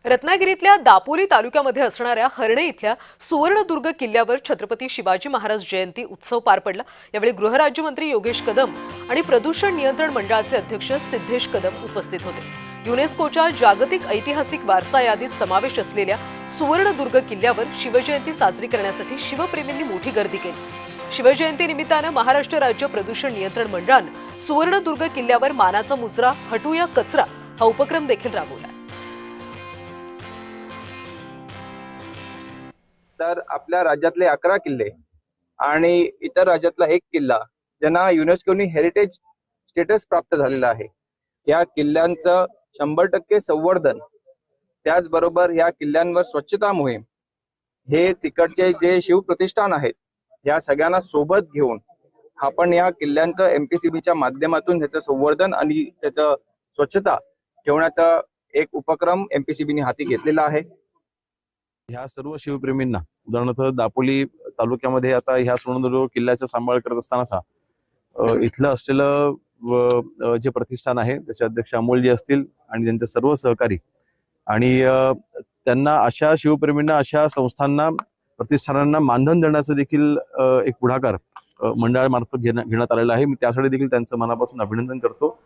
रत्नागिरीतल्या दापोली तालुक्यामध्ये असणाऱ्या हर्णे इथल्या सुवर्णदुर्ग किल्ल्यावर छत्रपती शिवाजी महाराज जयंती उत्सव पार पडला। यावेळी गृहराज्यमंत्री योगेश कदम आणि प्रदूषण नियंत्रण मंडळाचे अध्यक्ष सिद्धेश कदम उपस्थित होते। युनेस्कोच्या जागतिक ऐतिहासिक वारसा यादीत समावेश असलेल्या सुवर्णदुर्ग किल्ल्यावर शिवजयंती साजरी करण्यासाठी शिवप्रेमींनी मोठी गर्दी केली। शिवजयंती निमित्तानं महाराष्ट्र राज्य प्रदूषण नियंत्रण मंडळानं सुवर्णदुर्ग किल्ल्यावर मानाचा मुजरा हटूया कचरा हा उपक्रम देखील राबवला। तर आपल्या राज्यातले 11 किल्ले आणि इतर राज्यातला एक किल्ला ज्यांना युनेस्कोनी हेरिटेज स्टेटस प्राप्त झालेला आहे, या किल्ल्यांचं 100% संवर्धन, त्याचबरोबर या किल्ल्यांवर स्वच्छता मोहीम, हे तिकडचे जे शिवप्रतिष्ठान आहेत या सगळ्यांना सोबत घेऊन आपण या किल्ल्यांचं एमपीसीबीच्या माध्यमातून त्याचं संवर्धन आणि त्याचं स्वच्छता ठेवण्याचा एक उपक्रम एमपीसीबीने हाती घेतलेला आहे। ह्या सर्व शिवप्रेमींना, उदाहरणार्थ दापोली तालुक्यामध्ये आता ह्या सुवर्णदुर्ग किल्ल्याचा सांभाळ करत असताना इथलं असलेलं जे प्रतिष्ठान आहे त्याचे अध्यक्ष अमोलजी असतील आणि त्यांचे सर्व सहकारी आणि त्यांना अशा शिवप्रेमींना, अशा संस्थांना, प्रतिष्ठानांना मानधन देण्याचं देखील एक पुढाकार मंडळामार्फत घेण्यात आलेला आहे। मी त्यासाठी देखील त्यांचं मनापासून अभिनंदन करतो।